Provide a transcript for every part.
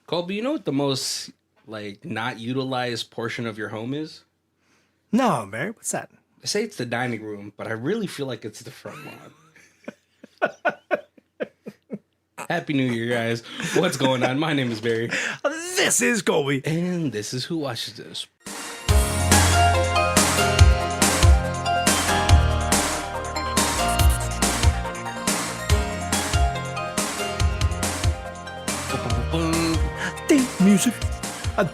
Colby, you know what the most like not utilized portion of your home is? No, Mary, what's that? They say it's the dining room, but I really feel like it's the front lawn. Happy New Year, guys. What's going on? My name is Barry. This is Colby. And this is Who Watches This. Theme music.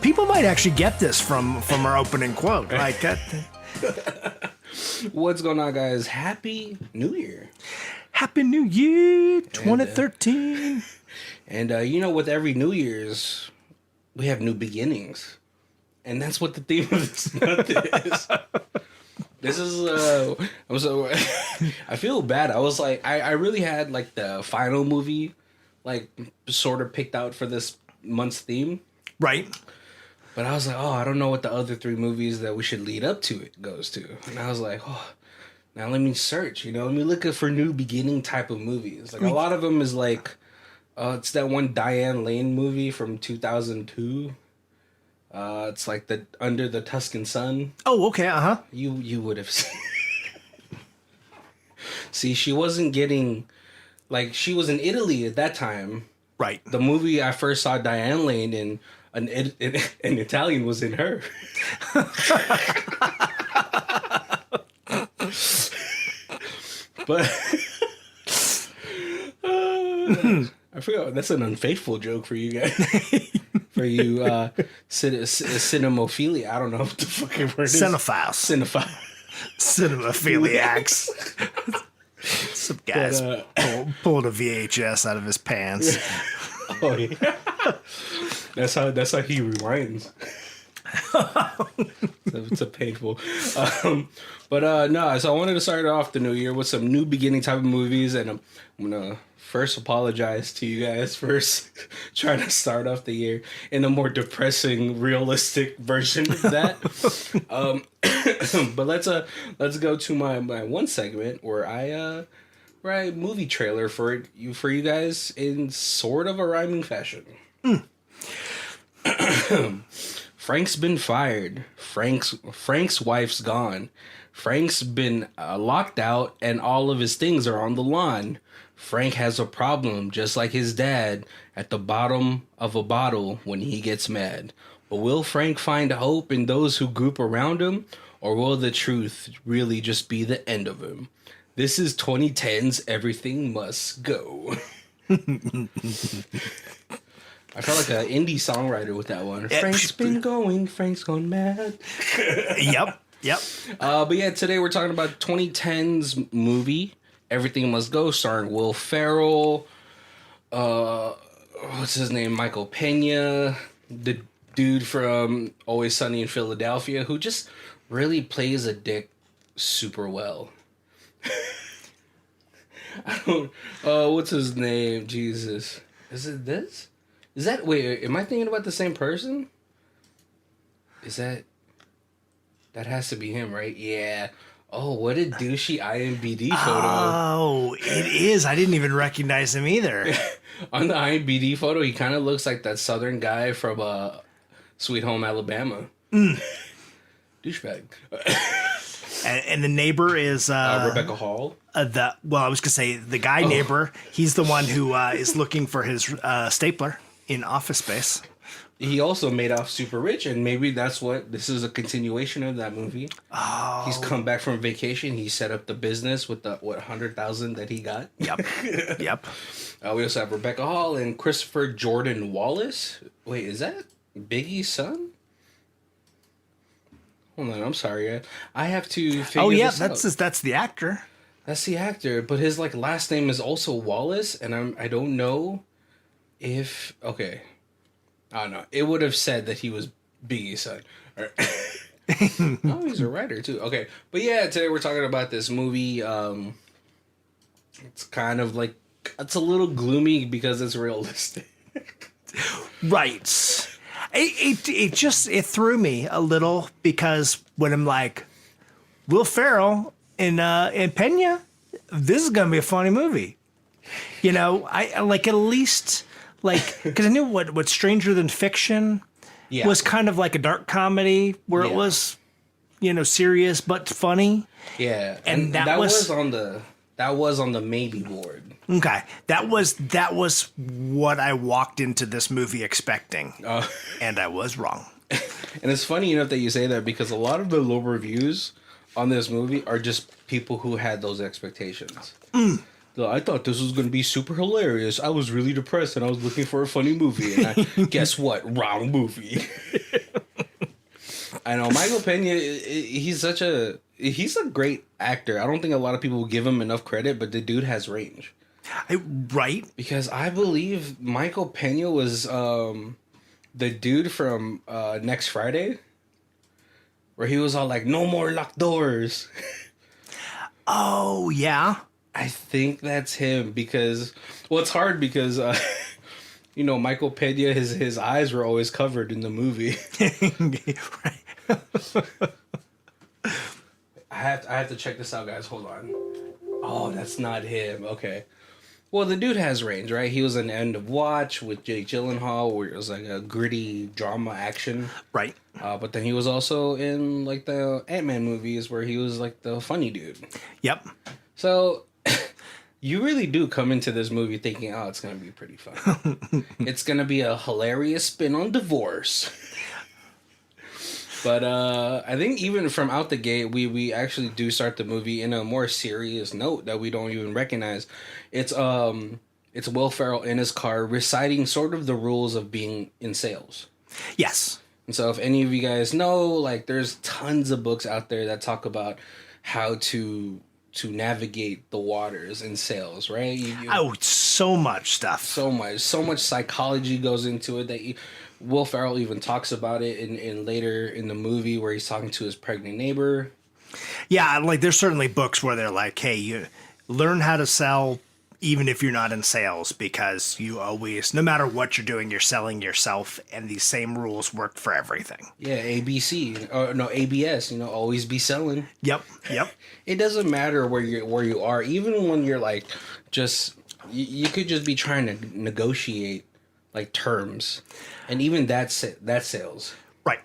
People might actually get this from our opening quote. Like that. What's going on, guys? Happy New Year. Happy New Year 2013. And you know, with every New Year's, we have new beginnings. And that's what the theme of this month is. This is, I'm so, I feel bad. I was like, I really had like the final movie, like sort of picked out for this month's theme. Right. But I was like, oh, I don't know what the other three movies that we should lead up to it goes to. And I was like, oh, now let me search, let me look for new beginning type of movies. Like a lot of them is like, it's that one Diane Lane movie from 2002. It's like the Under the Tuscan Sun. Oh, okay, uh-huh. You would have seen. See, she wasn't getting, like, she was in Italy at that time. Right. The movie I first saw Diane Lane in, an Italian was in her. But I forgot, that's an unfaithful joke for you guys. For you cinemophilia. I don't know what the fucking word is. Cinephiles. Cinemaphiliacs. Some guys pulled a VHS out of his pants. Oh yeah. That's how he rewinds. It's a painful. No, so I wanted to start off the new year with some new beginning type of movies, and I'm gonna first apologize to you guys for trying to start off the year in a more depressing, realistic version of that. But let's go to my one segment where I write movie trailer for you guys in sort of a rhyming fashion. Frank's been fired. Frank's wife's gone. Frank's been locked out, and all of his things are on the lawn. Frank has a problem, just like his dad, at the bottom of a bottle when he gets mad. But will Frank find hope in those who group around him, or will the truth really just be the end of him? This is 2010's Everything Must Go. I felt like an indie songwriter with that one. Frank's been going, Frank's gone mad. Yep. But yeah, today we're talking about 2010's movie, Everything Must Go, starring Will Ferrell, what's his name, Michael Pena, the dude from Always Sunny in Philadelphia, who just really plays a dick super well. What's his name? Jesus. Is it this? Wait, am I thinking about the same person? That has to be him, right? Yeah. Oh, what a douchey IMDb photo. Oh, it is. I didn't even recognize him either. On the IMDb photo, he kind of looks like that southern guy from Sweet Home Alabama. Douchebag. And the neighbor is Rebecca Hall. I was gonna say the guy neighbor. He's the one who is looking for his stapler in Office Space. He also made off super rich, and maybe this is a continuation of that movie. Oh, he's come back from vacation. He set up the business with the $100,000 that he got. Yep. We also have Rebecca Hall and Christopher Jordan Wallace. Wait, is that Biggie's son? Hold on, I'm sorry. I have to figure this out. That's the actor. That's the actor, but his last name is also Wallace, and I don't know if okay. I don't know. It would have said that he was Biggie's son. Right. Oh, he's a writer too. Okay, but yeah, today we're talking about this movie. It's kind of like it's a little gloomy because it's realistic. Right. It threw me a little because when I'm like, Will Ferrell and Pena, this is gonna be a funny movie. I like at least Like, because I knew what Stranger Than Fiction was kind of like a dark comedy where it was, serious but funny. Yeah, and that was on the maybe board. Okay, that was what I walked into this movie expecting, and I was wrong. And it's funny enough that you say that because a lot of the low reviews on this movie are just people who had those expectations. I thought this was going to be super hilarious. I was really depressed and I was looking for a funny movie. And guess what? Wrong movie. I know Michael Pena. He's a great actor. I don't think a lot of people give him enough credit, but the dude has range. Right? Because I believe Michael Pena was the dude from Next Friday, where he was all like, "No more locked doors." Oh yeah, I think that's him because it's hard because Michael Pena, his eyes were always covered in the movie. Right. I have to check this out, guys. Hold on. Oh, that's not him. Okay. Well, the dude has range, right? He was in End of Watch with Jake Gyllenhaal, where it was like a gritty drama action. Right. But then he was also in like the Ant-Man movies, where he was like the funny dude. Yep. So you really do come into this movie thinking, oh, it's going to be pretty fun. It's going to be a hilarious spin on divorce. But I think even from out the gate, we actually do start the movie in a more serious note that we don't even recognize. It's Will Ferrell in his car reciting sort of the rules of being in sales. Yes. And so if any of you guys know, like there's tons of books out there that talk about how to navigate the waters in sales, right? So much stuff. So much psychology goes into it that Will Ferrell even talks about it in later in the movie where he's talking to his pregnant neighbor. Yeah, like there's certainly books where they're like, hey, you learn how to sell even if you're not in sales, because you always, no matter what you're doing, you're selling yourself, and these same rules work for everything. Yeah, ABC, ABS, always be selling. Yep. It doesn't matter where you are, even when you're like just you could just be trying to negotiate like terms, and even that's sales. Right.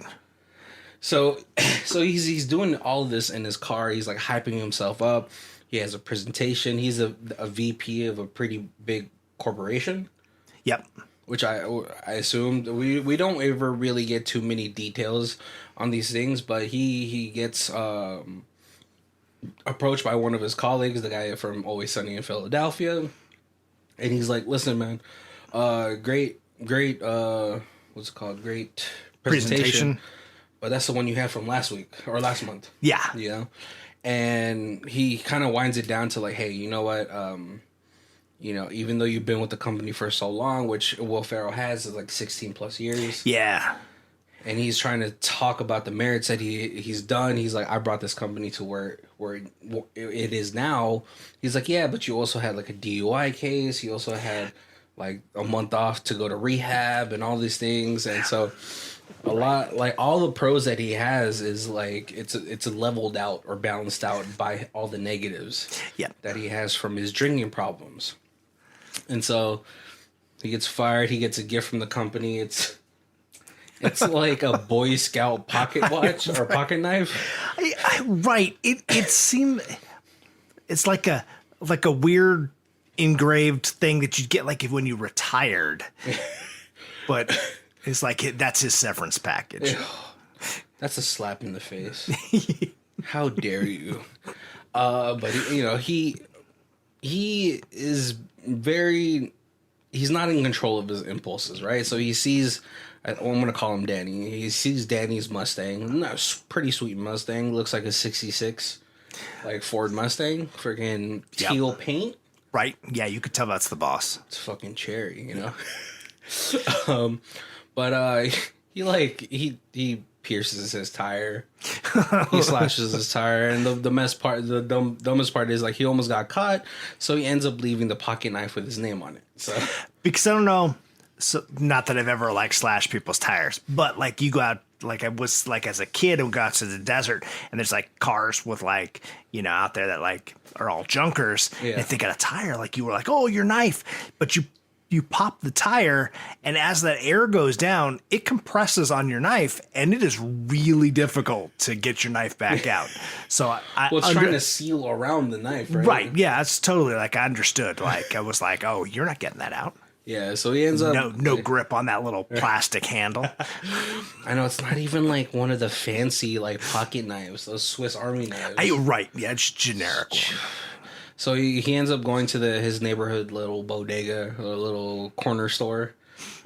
So he's doing all of this in his car. He's like hyping himself up. He has a presentation. He's a VP of a pretty big corporation. Yep. Which I assumed we don't ever really get too many details on these things, but he gets approached by one of his colleagues, the guy from Always Sunny in Philadelphia, and he's like, "Listen, man, great, what's it called? Great presentation. But that's the one you had from last week or last month." Yeah. And he kind of winds it down to like, hey, you know what? Even though you've been with the company for so long, which Will Ferrell has is like 16 plus years. Yeah. And he's trying to talk about the merits that he's done. He's like, I brought this company to where it is now. He's like, yeah, but you also had like a DUI case. You also had like a month off to go to rehab and all these things. And so a lot, like all the pros that he has is like it's leveled out or balanced out by all the negatives that he has from his drinking problems. And so he gets fired. He gets a gift from the company. It's like a Boy Scout pocket watch or pocket knife. Right. It seemed it's like a weird engraved thing that you'd get like when you retired. But it's like that's his severance package. That's a slap in the face. How dare you? But he is very. He's not in control of his impulses, right? So he sees. I'm going to call him Danny. He sees Danny's Mustang. Pretty sweet Mustang. Looks like a '66, like Ford Mustang. Freaking teal paint. Right. Yeah, you could tell that's the boss. It's fucking cherry, But he pierces his tire. He slashes his tire, and the dumbest part is like he almost got caught, so he ends up leaving the pocket knife with his name on it. So because I don't know, so not that I've ever like slashed people's tires, but like you go out, like I was like as a kid and got to the desert, and there's like cars with like out there that like are all junkers. Yeah. And if they got a tire, like you were like, oh, your knife, but you you pop the tire, and as that air goes down, it compresses on your knife, and it is really difficult to get your knife back out. So it's trying to seal around the knife, right? Right. Yeah, it's totally like I understood. Like I was like, oh, you're not getting that out. Yeah, so he ends up no grip on that little plastic handle. I know it's not even like one of the fancy like pocket knives, those Swiss Army knives. Right. Yeah, it's generic one. So he ends up going to his neighborhood little bodega or little corner store,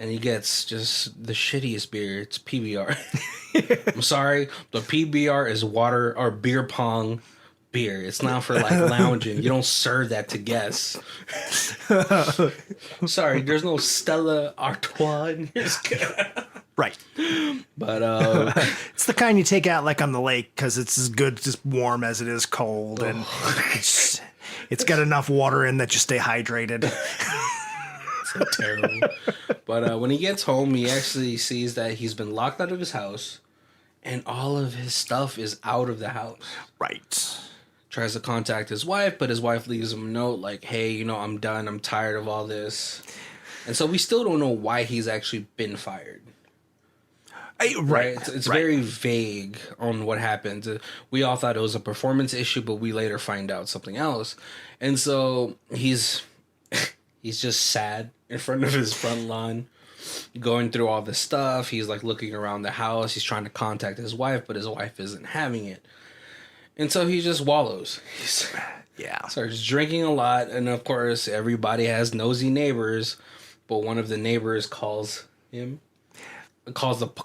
and he gets just the shittiest beer. It's PBR. I'm sorry, but PBR is water or beer pong beer. It's not for like lounging. You don't serve that to guests. I'm sorry, there's no Stella Artois in here. Right. But it's the kind you take out like on the lake because it's as good, just warm as it is cold, and it's got enough water in that you stay hydrated. So terrible. But when he gets home, he actually sees that he's been locked out of his house, and all of his stuff is out of the house. Right. Tries to contact his wife, but his wife leaves him a note like, hey, I'm done. I'm tired of all this. And so we still don't know why he's actually been fired. Right. It's very vague on what happened. We all thought it was a performance issue, but we later find out something else. And so he's just sad in front of his front lawn, going through all this stuff. He's like looking around the house. He's trying to contact his wife, but his wife isn't having it. And so he just wallows. Starts drinking a lot. And of course, everybody has nosy neighbors. But one of the neighbors calls the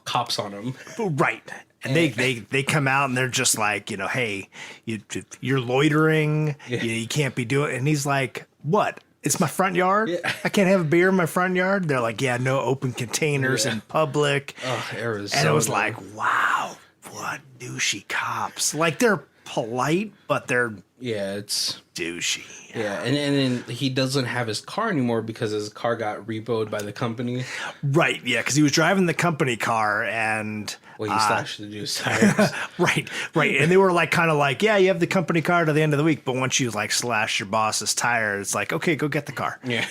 cops on him. Right. And they come out and they're just like, hey, you're loitering. Yeah. You can't be doing it. And he's like, what? It's my front yard? Yeah. I can't have a beer in my front yard? They're like, yeah, no open containers in public. Oh, Arizona. And it was like, wow, what douchey cops. Like, they're polite, but they're it's douchey. Yeah, and then he doesn't have his car anymore because his car got repoed by the company. Right, yeah, because he was driving the company car and... Well, he slashed the dude's tires. Right. And they were like, kind of like, yeah, you have the company car to the end of the week, but once you like slash your boss's tire, it's like, okay, go get the car. Yeah.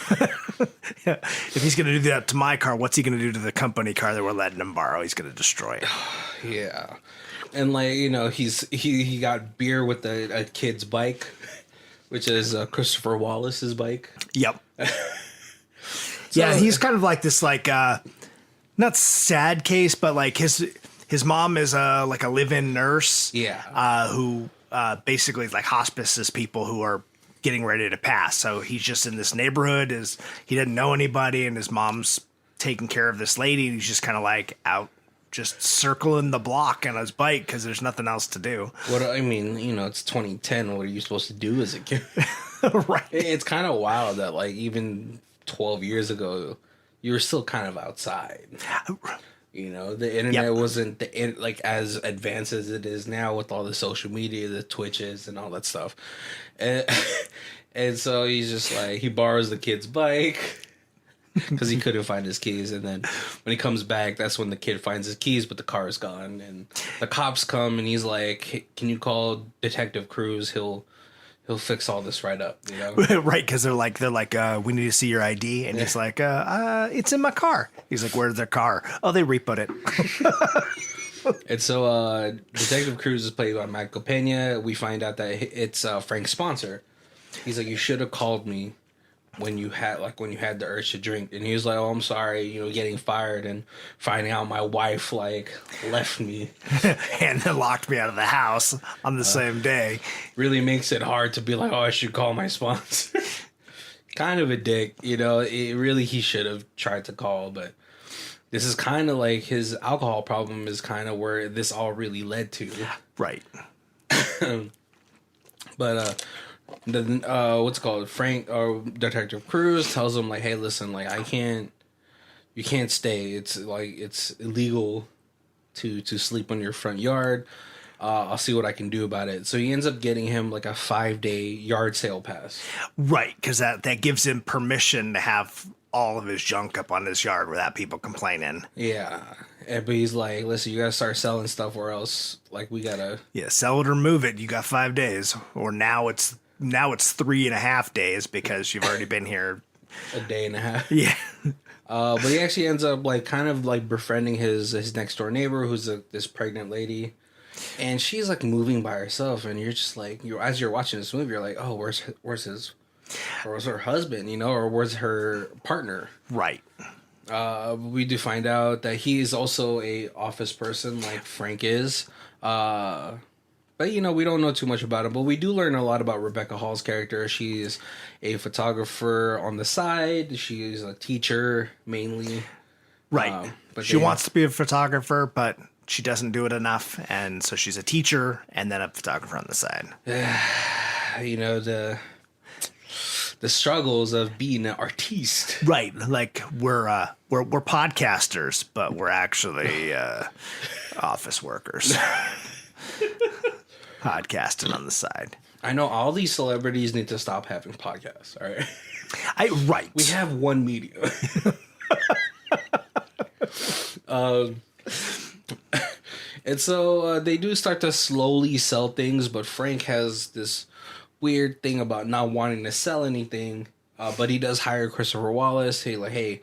Yeah. If he's going to do that to my car, what's he going to do to the company car that we're letting him borrow? He's going to destroy it. Yeah. And like, he got beer with a kid's bike, which is Christopher Wallace's bike. Yep. Yeah, he's kind of like this, like, not sad case, but like his mom is like a live-in nurse. Yeah. Who basically like hospices people who are getting ready to pass. So he's just in this neighborhood. He doesn't know anybody, and his mom's taking care of this lady. And he's just kind of like out, just circling the block on his bike because there's nothing else to do. What I mean, it's 2010. What are you supposed to do as a kid? Right. It's kind of wild that like even 12 years ago, you were still kind of outside. The internet wasn't like as advanced as it is now with all the social media, the Twitches and all that stuff. And so he's just like, he borrows the kid's bike because he couldn't find his keys. And then when he comes back, that's when the kid finds his keys, but the car is gone. And the cops come and he's like, hey, can you call Detective Cruz? He'll fix all this right up, Right, because they're like, we need to see your ID, and he's like, it's in my car. He's like, where's their car? Oh, they repoed it. And so Detective Cruz is played by Michael Pena. We find out that it's Frank's sponsor. He's like, you should have called me when you had the urge to drink. And he was like, oh, I'm sorry, getting fired and finding out my wife left me and then locked me out of the house on the same day. Really makes it hard to be like, oh, I should call my sponsor. Kind of a dick, he should have tried to call, but this is kind of like his alcohol problem is kind of where this all really led to. Right. But what's it called? Frank or Detective Cruz tells him like, hey, listen, like you can't stay. It's like it's illegal to sleep on your front yard. I'll see what I can do about it. So he ends up getting him like a 5-day yard sale pass. Right, because that gives him permission to have all of his junk up on his yard without people complaining. Yeah. But he's like, listen, you gotta start selling stuff or else like we gotta sell it or move it. You got 5 days. Or now it's 3.5 days because you've already been here a day and a half. Yeah. But he actually ends up like kind of like befriending his next door neighbor, who's this pregnant lady, and she's like moving by herself, and you're just like as you're watching this movie, you're like, oh, where's her husband, or where's her partner? Right. We do find out that he is also a office person like Frank is. But, we don't know too much about him. But we do learn a lot about Rebecca Hall's character. She's a photographer on the side. She's a teacher, mainly. Right. But she wants to be a photographer, but she doesn't do it enough. And so she's a teacher and then a photographer on the side. The struggles of being an artiste. Right. Like we're podcasters, but we're actually office workers. Podcasting on the side. I know all these celebrities need to stop having podcasts. All right. Right. We have one medium. And so they do start to slowly sell things, but Frank has this weird thing about not wanting to sell anything. But he does hire Christopher Wallace. Hey,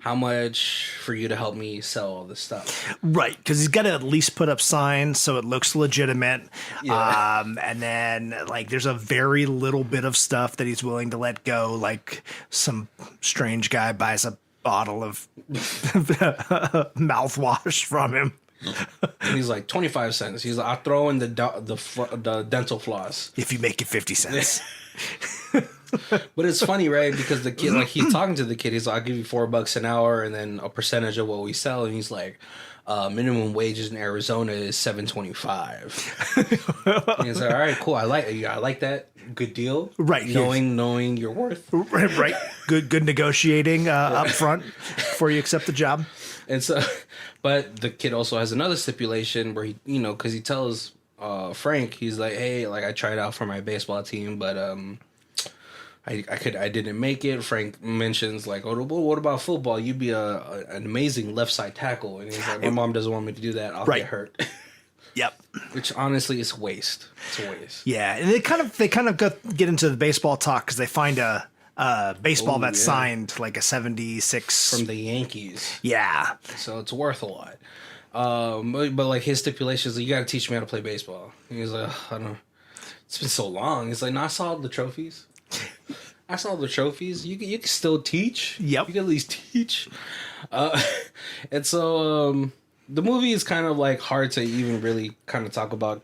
how much for you to help me sell all this stuff? Right, because he's got to at least put up signs so it looks legitimate. Yeah. And then, like, there's a very little bit of stuff that he's willing to let go. Like, some strange guy buys a bottle of mouthwash from him. And he's like, 25 cents. He's like, I'll throw in the dental floss. If you make it 50 cents. But it's funny, right? Because the kid, like, he's talking to the kid. He's like, I'll give you $4 an hour and then a percentage of what we sell. And he's like, minimum wages in Arizona is $7.25. And he's like, all right, cool. I like that. Good deal. Right. Knowing your worth. Right. Good negotiating up front before you accept the job. And so, but the kid also has another stipulation where he, because he tells Frank, he's like, hey, like, I tried out for my baseball team, but I didn't make it. Frank mentions like, oh, well, what about football? You'd be an amazing left side tackle. And he's like, my mom doesn't want me to do that. I'll get hurt. Yep. Which honestly is waste. It's a waste. Yeah, and they kind of get into the baseball talk because they find a baseball that's signed like a 76 from the Yankees. Yeah. So it's worth a lot. But like his stipulation is like, you got to teach me how to play baseball. And he's like, I don't know. It's been so long. He's like, no, I saw the trophies. You can still teach. Yep. You can at least teach. And so the movie is kind of like hard to even really kind of talk about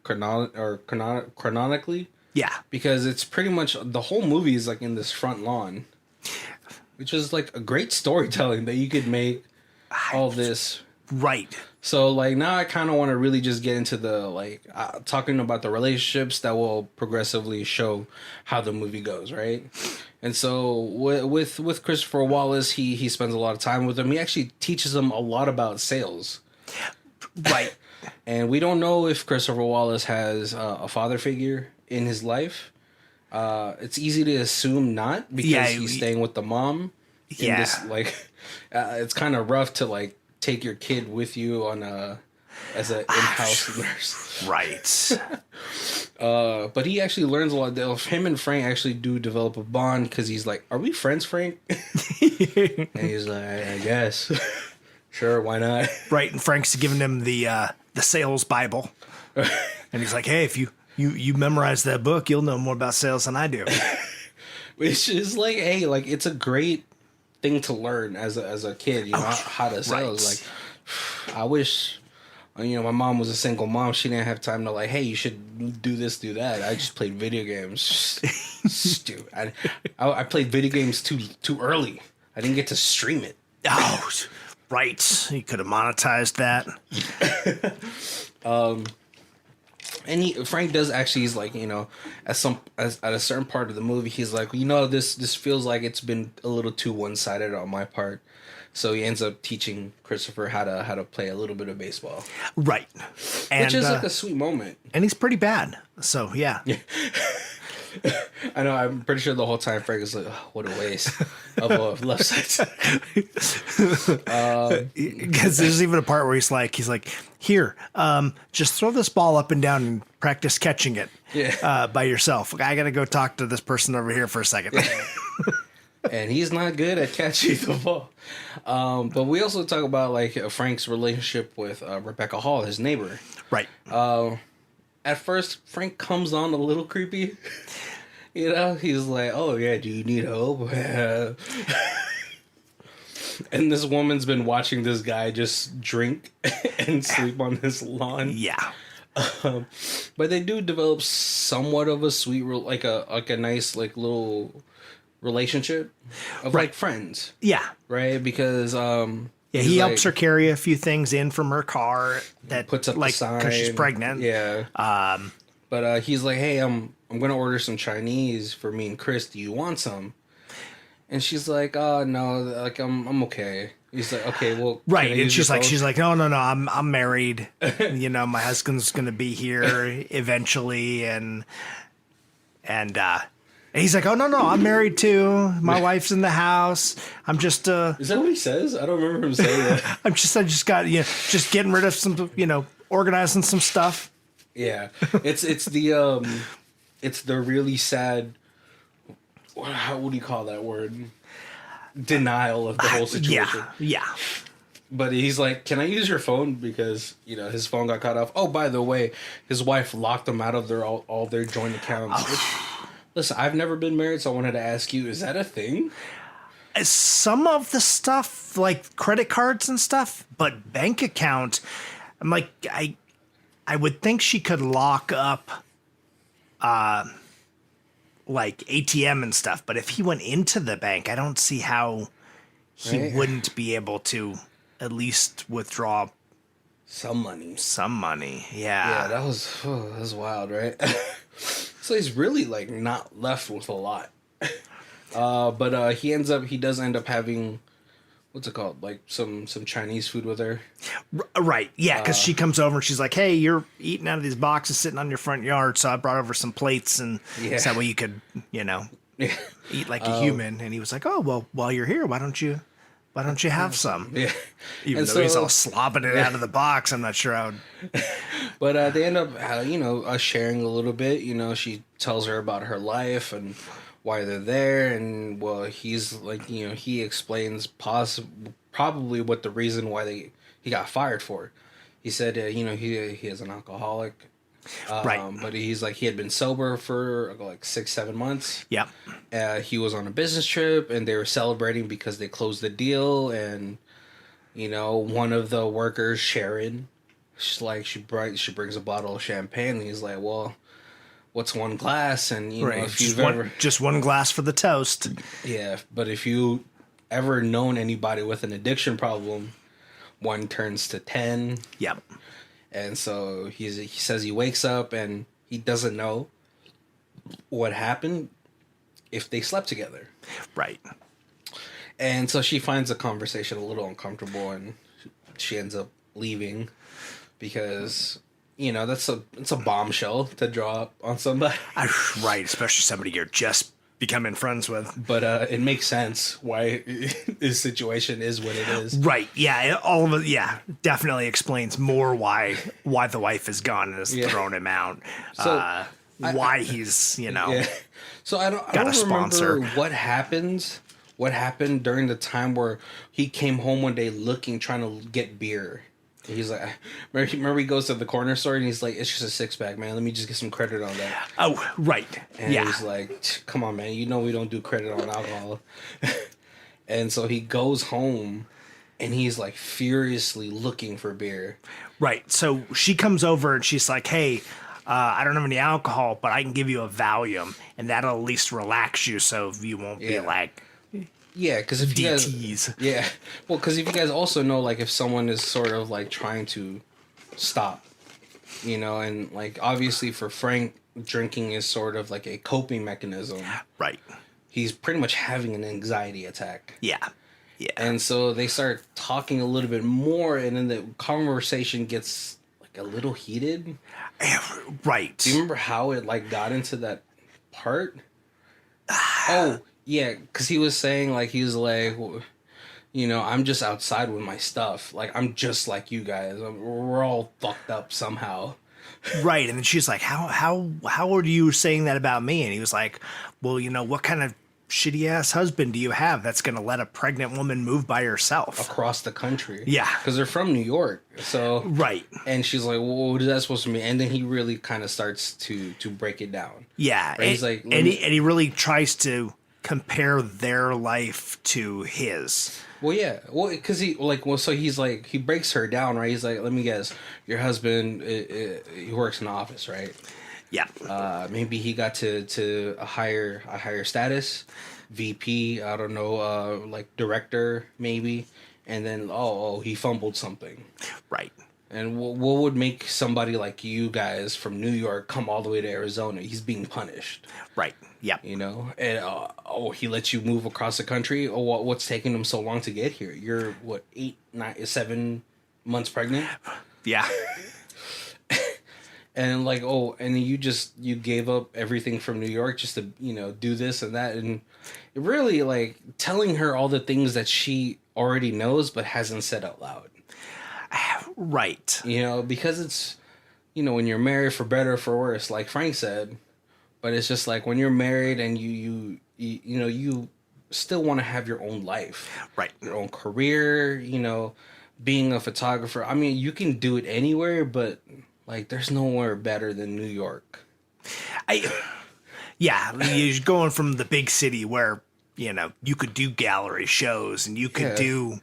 chronologically. Yeah. Because it's pretty much the whole movie is like in this front lawn, which is like a great storytelling that you could make all this. Right. So like now I kind of want to really just get into the like talking about the relationships that will progressively show how the movie goes, right? And so with Christopher Wallace, he spends a lot of time with him. He actually teaches him a lot about sales. Right. And we don't know if Christopher Wallace has a father figure in his life. It's easy to assume not because he's staying with the mom. Yeah. This, like it's kind of rough to like take your kid with you on as an in-house nurse. Right. But he actually learns a lot. Him and Frank actually do develop a bond because he's like, are we friends, Frank? And he's like, I guess. Sure, why not? Right, and Frank's giving him the sales Bible. And he's like, hey, if you memorize that book, you'll know more about sales than I do. Which is like, hey, like it's a great thing to learn as a kid, how to sell. Right. Like, I wish, my mom was a single mom. She didn't have time to like, hey, you should do this, do that. I just played video games. Stupid. I played video games too early. I didn't get to stream it. Oh, right. You could have monetized that. And Frank does actually, he's like, at a certain part of the movie, he's like, this feels like it's been a little too one-sided on my part. So he ends up teaching Christopher how to play a little bit of baseball. Right. Which is like a sweet moment. And he's pretty bad. So, yeah. I know. I'm pretty sure the whole time Frank is like, oh, what a waste of a left side. Because there's even a part where he's like, here, just throw this ball up and down and practice catching it by yourself. I got to go talk to this person over here for a second. and he's not good at catching the ball. But we also talk about like Frank's relationship with Rebecca Hall, his neighbor. Right. At first, Frank comes on a little creepy. You know, he's like, "Oh yeah, do you need help?" And this woman's been watching this guy just drink and sleep on his lawn. Yeah. But they do develop somewhat of a sweet, like a nice like little relationship of like friends. Yeah. Right, because yeah, he helps her carry a few things in from her car that puts up like the sign because she's pregnant. Yeah. But he's like, "Hey, I'm gonna order some Chinese for me and Chris. Do you want some?" And she's like, "Oh no, like I'm okay." He's like, "Okay, well." Right, and she's like, no, I'm married. You know, my husband's gonna be here eventually, and he's like, "Oh no, I'm married too. My wife's in the house. I'm just Is that what he says? I don't remember him saying that. I just got just getting rid of some organizing some stuff." Yeah, it's the really sad. What do you call that word? Denial of the whole situation. Yeah. But he's like, "Can I use your phone?" Because his phone got cut off. Oh, by the way, his wife locked him out of all their joint accounts. Listen, I've never been married, so I wanted to ask you: is that a thing? Some of the stuff, like credit cards and stuff, but bank account, I'm like, I would think she could lock up, like ATM and stuff. But if he went into the bank, I don't see how he wouldn't be able to at least withdraw some money. Yeah. Yeah, that was wild, right? So he's really like not left with a lot. But he does end up having, what's it called? Like some Chinese food with her. Right. Yeah. Cause she comes over and she's like, "Hey, you're eating out of these boxes sitting on your front yard. So I brought over some plates and so that way you could, eat like a human." And he was like, "Oh, well, while you're here, why don't you have some?" Yeah. Even though he's all slobbing it out of the box, I'm not sure how. But they end up, sharing a little bit. She tells her about her life and why they're there, and well, he's like, he explains probably what the reason why he got fired for. He said, he is an alcoholic, right? But he's like, he had been sober for like 6-7 months. Yeah. He was on a business trip, and they were celebrating because they closed the deal, and one of the workers, Sharon, she's like, she brings a bottle of champagne, and he's like, "Well, what's one glass?" And if you've just one glass for the toast. Yeah, but if you ever known anybody with an addiction problem, one turns to 10. Yep. And so he says he wakes up and he doesn't know what happened if they slept together. Right. And so she finds the conversation a little uncomfortable, and she ends up leaving because it's a bombshell to drop on somebody. Right, especially somebody you're just becoming friends with. But it makes sense why his situation is what it is. Right, yeah, all of it, yeah, definitely explains more why the wife is gone and has thrown him out. So why he's Yeah. So I don't remember what happened during the time where he came home one day trying to get beer. He's like, remember he goes to the corner store and he's like, "It's just a 6-pack, man. Let me just get some credit on that." Oh, right. And he's like, "Come on, man. We don't do credit on alcohol." And so he goes home and he's like furiously looking for beer. Right. So she comes over and she's like, "Hey, I don't have any alcohol, but I can give you a Valium, and that'll at least relax you so you won't be like..." Yeah, because if you DTs. guys, because if you guys also know, like, if someone is sort of like trying to stop, and like obviously for Frank, drinking is sort of like a coping mechanism. Right. He's pretty much having an anxiety attack. Yeah. Yeah. And so they start talking a little bit more, and then the conversation gets like a little heated. Right. Do you remember how it like got into that part? Oh. Yeah, because he was saying, like, he was like, "I'm just outside with my stuff. Like, I'm just like you guys. We're all fucked up somehow." Right, and then she's like, how are you saying that about me? And he was like, "Well, what kind of shitty ass husband do you have that's going to let a pregnant woman move by herself across the country? Yeah. Because they're from New York. So right? And she's like, well, what is that supposed to mean? And then he really kind of starts to break it down. Yeah, right? He's like, and he really tries to compare their life to his. Well, yeah. Well, because so he's like, he breaks her down, right? He's like, let me guess, your husband, he works in the office, right? Yeah. Maybe he got to a higher status, VP, I don't know, like director, maybe. And then, he fumbled something. Right. And what would make somebody like you guys from New York come all the way to Arizona? He's being punished. Right. Yeah. You know? And, he lets you move across the country? Oh, what's taking him so long to get here? You're, 7 months pregnant? Yeah. And like, and you gave up everything from New York just to, do this and that. And it really, like, telling her all the things that she already knows but hasn't said out loud. Right. Because it's, when you're married, for better or for worse, like Frank said, but it's just like when you're married and you still want to have your own life. Right. Your own career, being a photographer. I mean, you can do it anywhere, but like, there's nowhere better than New York. You're going from the big city where, you could do gallery shows and you could do...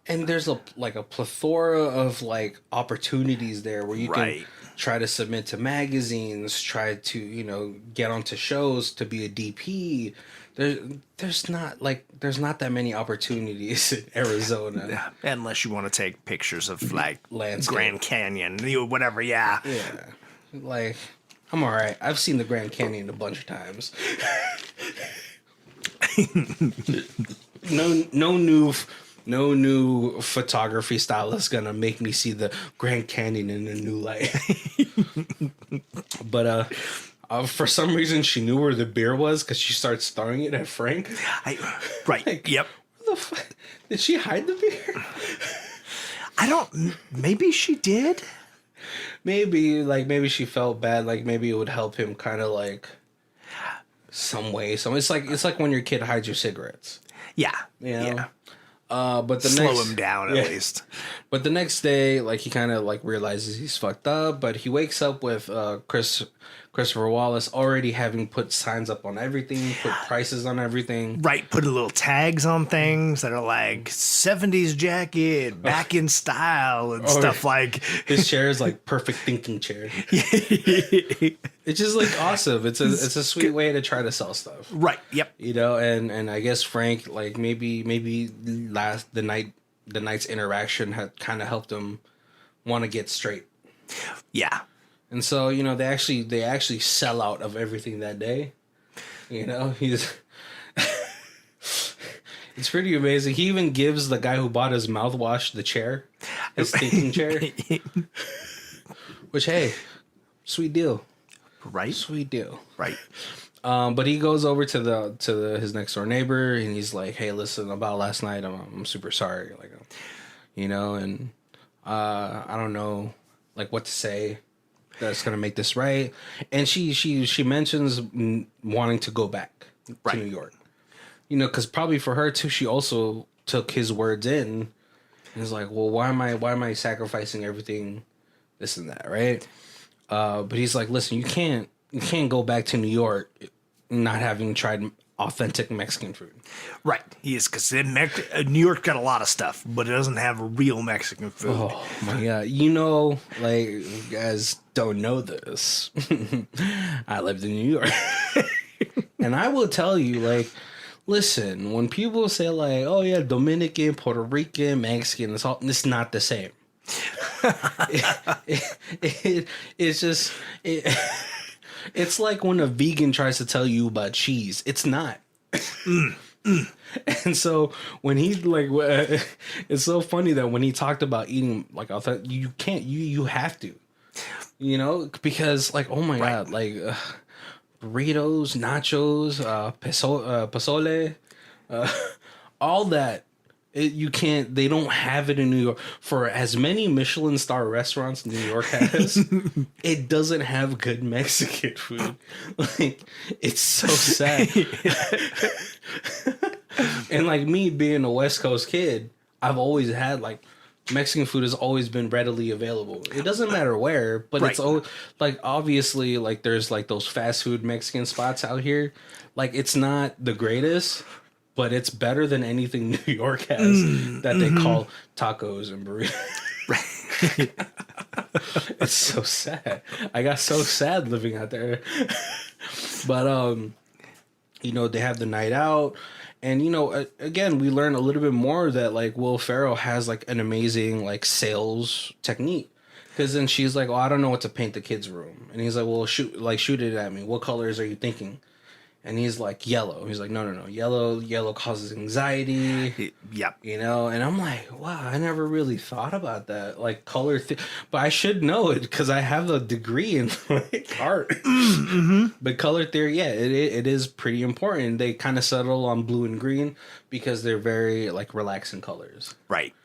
And there's a plethora of like opportunities there where you can try to submit to magazines, try to, get onto shows to be a DP. There's not that many opportunities in Arizona. Unless you want to take pictures of like landscape. Grand Canyon, whatever, yeah. Yeah. Like, I'm all right. I've seen the Grand Canyon a bunch of times. No new photography style is gonna make me see the Grand Canyon in a new light. But for some reason, she knew where the beer was because she starts throwing it at Frank. Right. Like, yep. What the fuck? Did she hide the beer? Maybe she did. Maybe she felt bad. Like, maybe it would help him kind of like some way. It's like when your kid hides your cigarettes. Yeah. Yeah. But slow him down at least. But the next day, like, he kind of like realizes he's fucked up. But he wakes up with Christopher Wallace already having put signs up on everything, put prices on everything. Right, put little tags on things that are like 70s jacket, back in style, and stuff like. His chair is like perfect thinking chair. It's just like awesome. It's a sweet way to try to sell stuff. Right. Yep. And I guess Frank, like, maybe the night's interaction had kind of helped him want to get straight. Yeah. And so, they actually sell out of everything that day. He's it's pretty amazing. He even gives the guy who bought his mouthwash the chair, his thinking chair. Which, hey, sweet deal. Right. Sweet deal. Right. But he goes over to his next door neighbor and he's like, "Hey, listen, about last night, I'm super sorry." Like, and I don't know like what to say that's gonna make this right. And she mentions wanting to go back to New York. Because probably for her too, she also took his words in and is like, "Well, why am I sacrificing everything, this and that, right?" But he's like, "Listen, you can't go back to New York not having tried authentic Mexican food." Right. Yes, because New York got a lot of stuff, but it doesn't have real Mexican food. Oh my god! Like, you guys don't know this. I lived in New York, and I will tell you, like, listen, when people say like, "Oh yeah, Dominican, Puerto Rican, Mexican," it's not the same. It's just it's like when a vegan tries to tell you about cheese. It's not. And so when he like, it's so funny that when he talked about eating like authentic, you can't, you have to, because like, oh my god, like burritos, nachos, pozole, all that You can't. They don't have it in New York. For as many Michelin star restaurants New York has, it doesn't have good Mexican food. Like, it's so sad. And like me being a West Coast kid, I've always had like Mexican food has always been readily available. It doesn't matter where, but Right. it's always like obviously like there's like those fast food Mexican spots out here. Like it's not the greatest, but it's better than anything New York has that they call tacos and burritos. It's so sad. I got so sad living out there. But you know, they have the night out. And, you know, again, we learn a little bit more that, like, Will Ferrell has, like, an amazing, like, sales technique. Because then she's like, oh, I don't know what to paint the kid's room. And he's like, well, shoot it at me. What colors are you thinking? And he's like, yellow. He's like, no. Yellow causes anxiety. Yep. You know, and I'm like, wow, I never really thought about that. Like color, but I should know it because I have a degree in like art. But color theory, yeah, it is pretty important. They kind of settle on blue and green because they're very like relaxing colors. Right.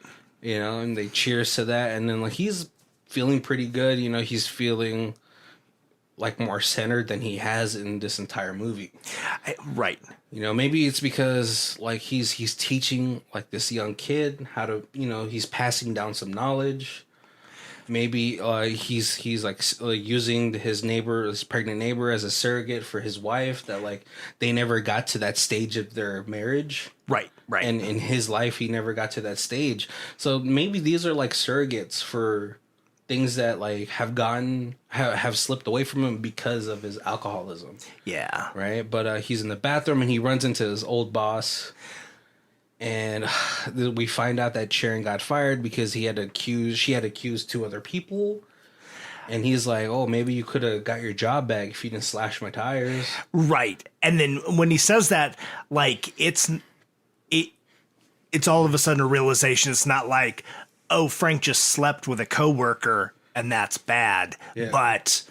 You know, and they cheers to that. And then like he's feeling pretty good. You know, he's feeling like more centered than he has in this entire movie. Right. You know, maybe it's because like he's teaching like this young kid how to, you know, he's passing down some knowledge. Maybe he's like using his pregnant neighbor as a surrogate for his wife that like they never got to that stage of their marriage. Right. And in his life he never got to that stage. So maybe these are like surrogates for things that like have slipped away from him because of his alcoholism. Yeah. Right. But he's in the bathroom and he runs into his old boss. And we find out that Sharon got fired because she had accused two other people. And he's like, oh, maybe you could have got your job back if you didn't slash my tires. Right. And then when he says that, like it's all of a sudden a realization. It's not like, oh, Frank just slept with a coworker and that's bad. Yeah. But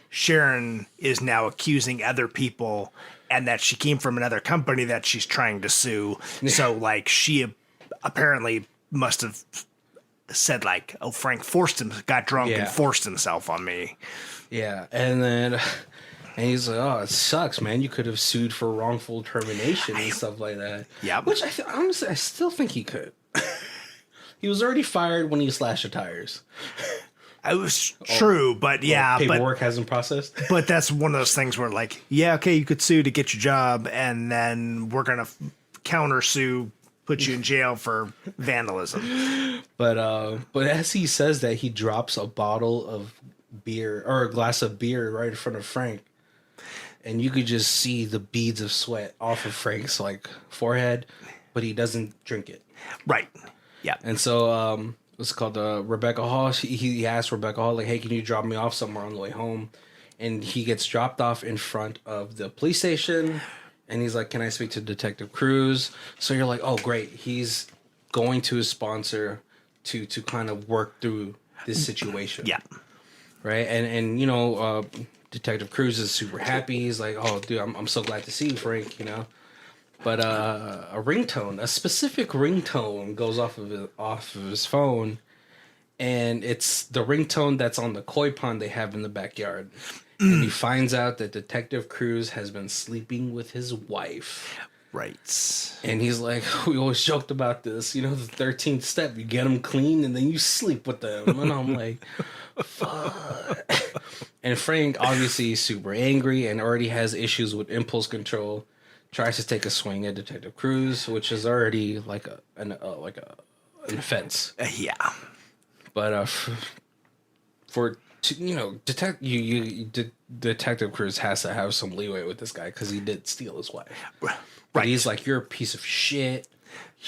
Sharon is now accusing other people and that she came from another company that she's trying to sue. So like she apparently must have said like, oh, Frank got drunk and forced himself on me. Yeah. And he's like, oh, it sucks, man. You could have sued for wrongful termination and stuff like that. Yeah. Which honestly, I still think he could. He was already fired when he slashed the tires. It was true, but yeah. Paperwork hasn't processed. But that's one of those things where like, yeah, okay, you could sue to get your job, and then we're going to counter sue, put you in jail for vandalism. But as he says that, he drops a bottle of beer or a glass of beer right in front of Frank. And you could just see the beads of sweat off of Frank's like forehead, but he doesn't drink it. Right. Yeah. And so what's it called? Rebecca Hall. He asked Rebecca Hall, like, hey, can you drop me off somewhere on the way home? And he gets dropped off in front of the police station. And he's like, can I speak to Detective Cruz? So you're like, oh, great. He's going to his sponsor to kind of work through this situation. Yeah. Right. And you know, Detective Cruz is super happy. He's like, oh, dude, I'm so glad to see you, Frank, you know. But a specific ringtone goes off of his phone, and it's the ringtone that's on the koi pond they have in the backyard. And he finds out that Detective Cruz has been sleeping with his wife. Right. And he's like, we always joked about this, you know, the 13th step, you get them clean and then you sleep with them. And I'm like, fuck. And Frank obviously is super angry and already has issues with impulse control. Tries to take a swing at Detective Cruz, which is already like an offense. Yeah. But Detective Cruz has to have some leeway with this guy because he did steal his wife. Right. But he's like, you're a piece of shit.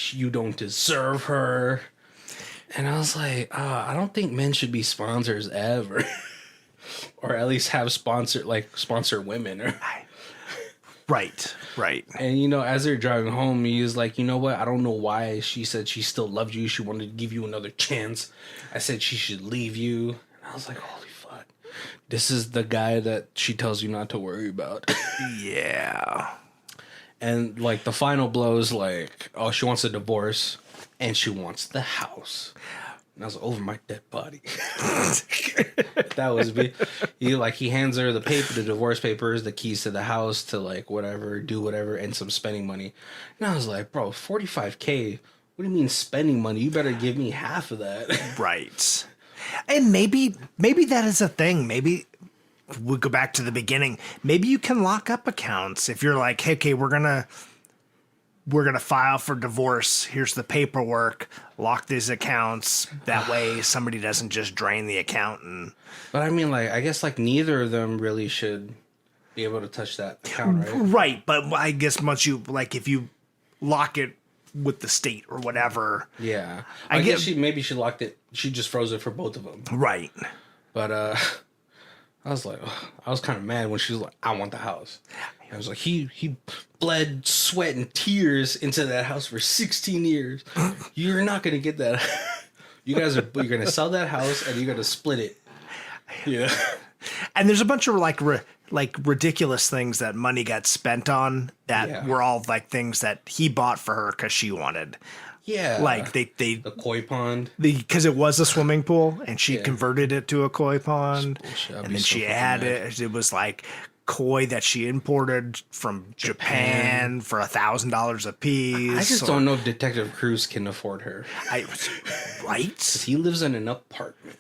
You don't deserve her. And I was like, I don't think men should be sponsors ever, or at least have sponsor women. Or Right. And, you know, as they're driving home, he was like, you know what? I don't know why she said she still loved you. She wanted to give you another chance. I said she should leave you. And I was like, holy fuck. This is the guy that she tells you not to worry about. Yeah. And, like, the final blow is like, oh, she wants a divorce. and she wants the house. And I was over my dead body. That was me. He hands her the divorce papers, the keys to the house to like whatever, do whatever, and some spending money. And I was like, bro, $45K. What do you mean spending money? You better give me half of that. Right. And maybe that is a thing. Maybe we'll go back to the beginning. Maybe you can lock up accounts if you're like, hey, okay, we're gonna file for divorce. Here's the paperwork. Lock these accounts. That way somebody doesn't just drain the account. But I mean, like, I guess like neither of them really should be able to touch that account, right? Right. But I guess once you like, if you lock it with the state or whatever. Yeah. I guess she locked it. She just froze it for both of them. Right. But I was like, I was kind of mad when she was like, I want the house. I was like, he bled sweat and tears into that house for 16 years. You're not going to get that. You're going to sell that house and you're going to split it. Yeah. And there's a bunch of like ridiculous things that money got spent on that were all like things that he bought for her because she wanted. Yeah. Like the koi pond. Because it was a swimming pool and she converted it to a koi pond. And then she added, it was like koi that she imported from Japan for $1,000 a piece. I just don't know if Detective Cruz can afford her. Right? He lives in an apartment.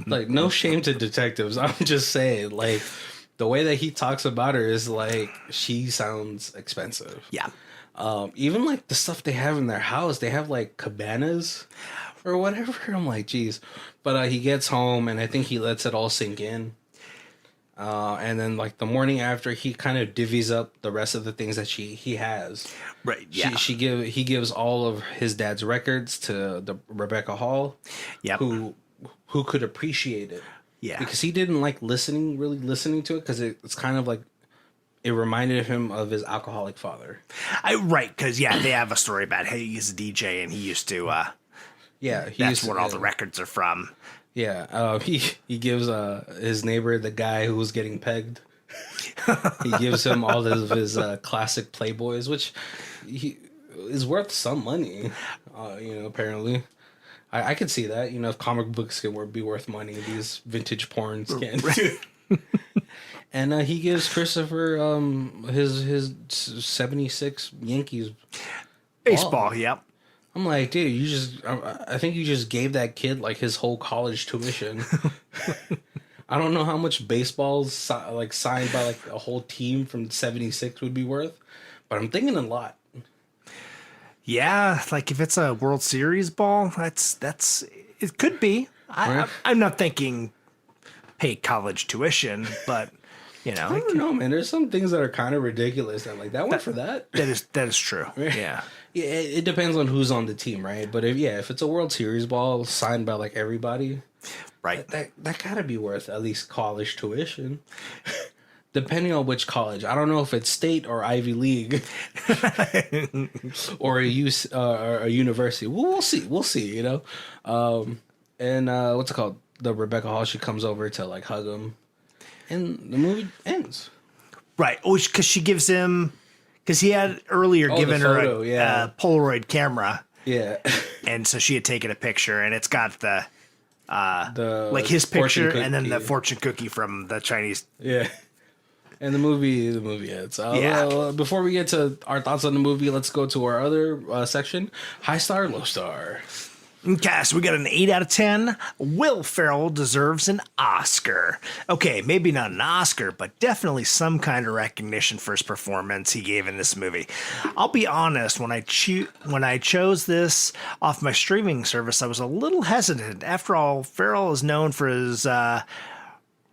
Like, no shame to detectives. I'm just saying, like, the way that he talks about her is like, she sounds expensive. Yeah. Even like the stuff they have in their house, they have like cabanas or whatever. I'm like, geez. But he gets home and I think he lets it all sink in. And then like the morning after, he kind of divvies up the rest of the things that he has. Right. Yeah. He gives all of his dad's records to the Rebecca Hall. Yeah. Who could appreciate it. Yeah. Because he didn't like really listening to it because it's kind of like it reminded him of his alcoholic father. Right. Because they have a story about hey, he's a DJ and he used to. That's where all the records are from. Yeah, he gives his neighbor, the guy who was getting pegged, he gives him all of his classic Playboys, which is worth some money, apparently. I could see that, if comic books can be worth money, these vintage porns can. And he gives Christopher his 76 Yankees baseball, yep. I'm like, dude, I think you just gave that kid like his whole college tuition. I don't know how much baseballs signed by like a whole team from 76 would be worth, but I'm thinking a lot. Yeah, like if it's a World Series ball, that's it could be. I'm not thinking pay college tuition, but I don't know, man. There's some things that are kind of ridiculous. I'm like, that one for that. That is true. Yeah. Yeah, it depends on who's on the team, right? But if it's a World Series ball signed by like everybody, right? That gotta be worth at least college tuition, depending on which college. I don't know if it's state or Ivy League, or a university. We'll see. And what's it called? The Rebecca Hall. She comes over to like hug him, and the movie ends. Right, because she gives him. Because he had earlier given her a Polaroid camera. Yeah. And so she had taken a picture, and it's got the like his picture and then the fortune cookie from the Chinese. Yeah. And the movie ends. Before we get to our thoughts on the movie, let's go to our other section. High star, low star. Okay, so we got an 8 out of 10. Will Ferrell deserves an Oscar. Okay, maybe not an Oscar, but definitely some kind of recognition for his performance he gave in this movie. I'll be honest, when I chose this off my streaming service, I was a little hesitant. After all, Ferrell is known for his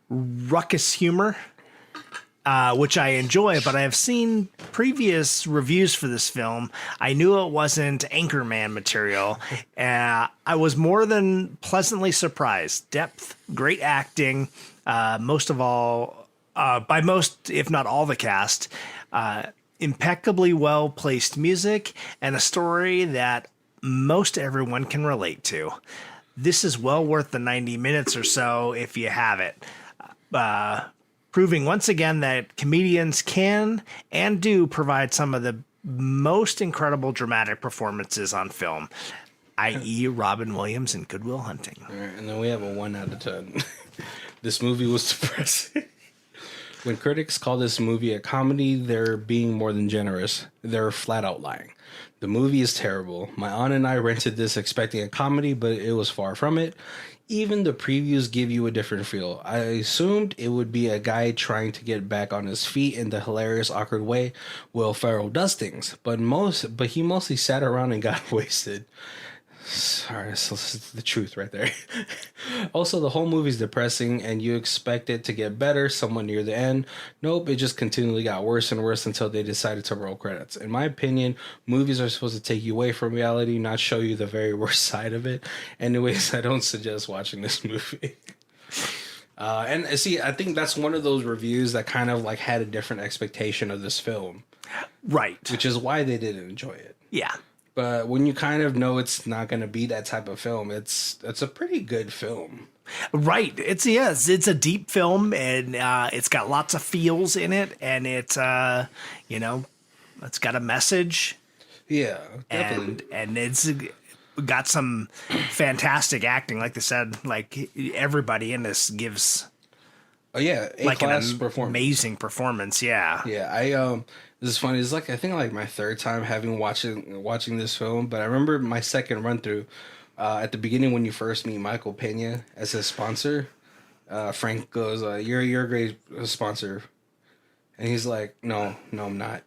ruckus humor, which I enjoy, but I have seen previous reviews for this film. I knew it wasn't Anchorman material. I was more than pleasantly surprised. Depth, great acting, most of all, by most, if not all the cast, impeccably well-placed music, and a story that most everyone can relate to. This is well worth the 90 minutes or so if you have it. Proving once again that comedians can and do provide some of the most incredible dramatic performances on film, i.e. Robin Williams in Good Will Hunting. All right, and then we have a 1 out of 10. This movie was depressing. When critics call this movie a comedy, they're being more than generous. They're flat out lying. The movie is terrible. My aunt and I rented this expecting a comedy, but it was far from it. Even the previews give you a different feel. I assumed it would be a guy trying to get back on his feet in the hilarious, awkward way Will Ferrell does things, but he mostly sat around and got wasted. Sorry, this is the truth right there. Also, the whole movie's depressing, and you expect it to get better somewhat near the end. Nope, it just continually got worse and worse until they decided to roll credits. In my opinion, movies are supposed to take you away from reality, not show you the very worst side of it. Anyways, I don't suggest watching this movie. And see, I think that's one of those reviews that kind of like had a different expectation of this film. Right. Which is why they didn't enjoy it. Yeah. But when you kind of know it's not going to be that type of film, it's a pretty good film. Right. It's a deep film, and it's got lots of feels in it, and it's it's got a message. Yeah, definitely. And it's got some fantastic acting. Like they said, like everybody in this gives like an performance. Amazing performance. Yeah. Yeah, this is funny. It's like I think like my third time watching this film, but I remember my second run through at the beginning when you first meet Michael Pena as his sponsor. Frank goes, "You're a great sponsor," and he's like, "No, I'm not."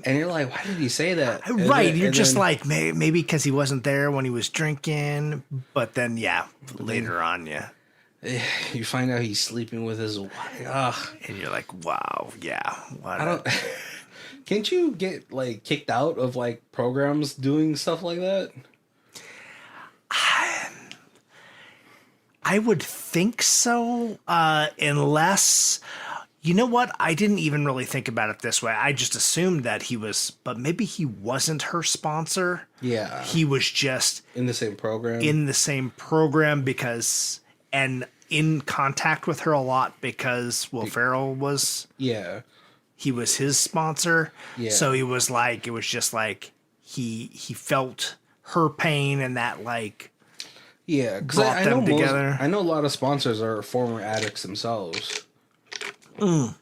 And you're like, "Why did he say that?" Right? You're just like maybe because he wasn't there when he was drinking, but then later on, you find out he's sleeping with his wife. And you're like, wow, yeah. Can't you get like kicked out of like programs doing stuff like that? I would think so, unless, you know what? I didn't even really think about it this way. I just assumed that he was, but maybe he wasn't her sponsor. Yeah. He was just in the same program. Because, and in contact with her a lot because Will Ferrell was. Yeah. He was his sponsor. Yeah. So it was just like he felt her pain, and that like brought them together. I know a lot of sponsors are former addicts themselves. And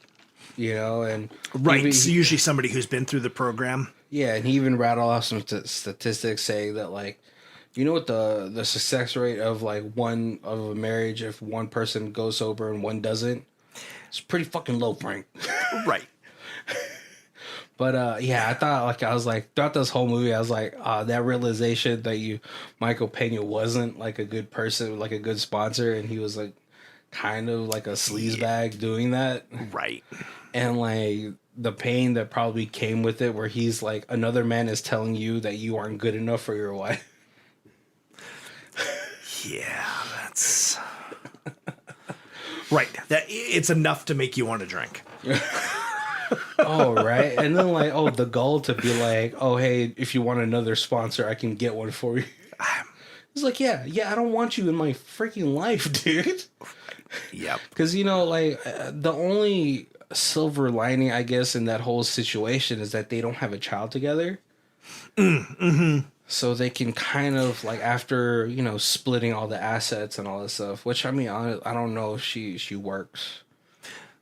right, it's usually somebody who's been through the program. Yeah, and he even rattled off some statistics saying that like, you know what the success rate of like a marriage if one person goes sober and one doesn't? It's pretty fucking low, Frank. Right. But I thought I was like throughout this whole movie I was like that realization that Michael Pena wasn't like a good person, like a good sponsor, and he was like kind of like a sleazebag doing that. Right. And like the pain that probably came with it, where he's like another man is telling you that you aren't good enough for your wife. Yeah, that's right. That it's enough to make you want to drink. Oh, right. And then like, the goal to be like, oh, hey, if you want another sponsor, I can get one for you. It's like, yeah, I don't want you in my freaking life, dude. Yep. Because, the only silver lining, I guess, in that whole situation is that they don't have a child together. Mm-hmm. So they can kind of like after, splitting all the assets and all this stuff, which I mean, I don't know if she works.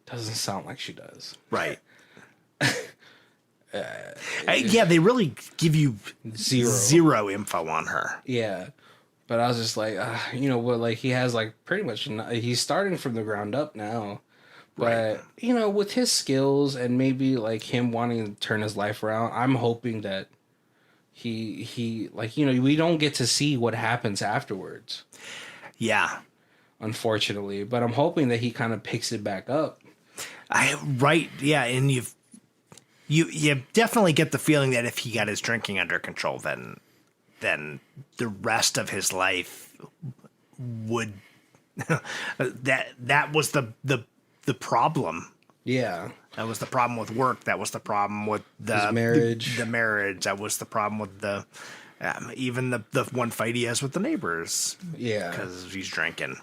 Doesn't sound like she does. Right. They really give you zero info on her. Yeah. But I was just like, like he has like pretty much, he's starting from the ground up now. But, right. With his skills and maybe like him wanting to turn his life around, I'm hoping that he like, we don't get to see what happens afterwards. Yeah. Unfortunately. But I'm hoping that he kind of picks it back up. Right. Yeah. And you definitely get the feeling that if he got his drinking under control, then the rest of his life would that was the problem. Yeah. That was the problem with work. That was the problem with his marriage. The marriage. That was the problem with the even the one fight he has with the neighbors. Yeah. Because he's drinking.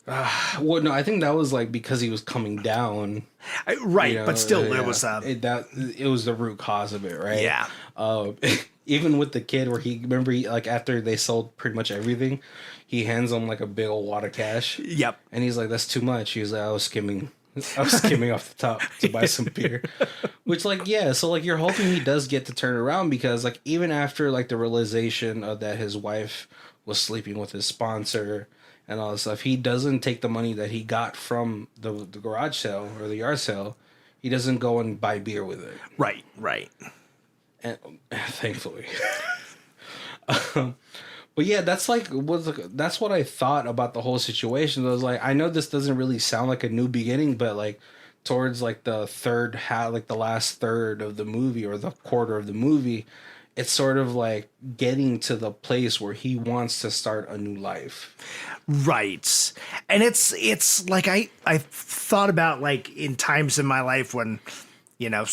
Well, no, I think that was like because he was coming down. Right, You know, but still, there was it was the root cause of it, right? Yeah. Uh, even with the kid, where like after they sold pretty much everything, he hands him like a big old wad of cash. Yep. And he's like, "That's too much." He was like, I was skimming off the top to buy some beer." Which, like, yeah, so like you're hoping he does get to turn around, because like even after like the realization of that his wife was sleeping with his sponsor and all this stuff, he doesn't take the money that he got from the garage sale or the yard sale. He doesn't go and buy beer with it. Right. And thankfully. But yeah, that's what I thought about the whole situation. I was like, I know this doesn't really sound like a new beginning, but like towards like the third half, like the last third of the movie or the quarter of the movie, it's sort of like getting to the place where he wants to start a new life. Right. And it's like I thought about, like, in times in my life when, you know,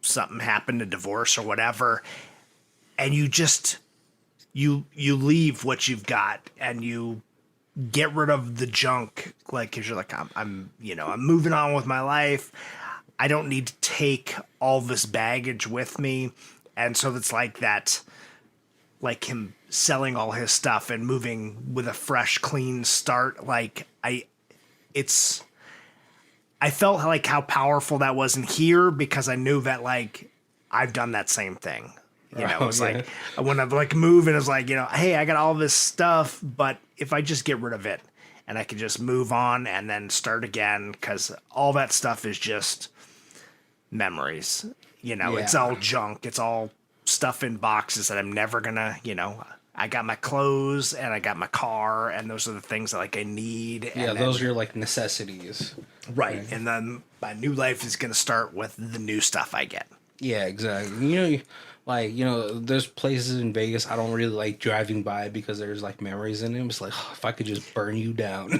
something happened, a divorce or whatever, and you just you leave what you've got and you get rid of the junk, like, cuz you're like, I'm moving on with my life. I don't need to take all this baggage with me. And so it's like that, like him selling all his stuff and moving with a fresh, clean start. Like, I felt like how powerful that was in here, because I knew that, like, I've done that same thing. You know, it was like when I like move and it's like, you know, hey, I got all this stuff, but if I just get rid of it and I can just move on and then start again, because all that stuff is just memories. You know, it's all junk. It's all stuff in boxes that I'm never gonna, you know, I got my clothes and I got my car, and those are the things that, like, I need. Yeah, those are your, like, necessities. Right. And then my new life is gonna start with the new stuff I get. Yeah, exactly. You know, like, you know, there's places in Vegas I don't really like driving by because there's like memories in them. It's like, oh, if I could just burn you down.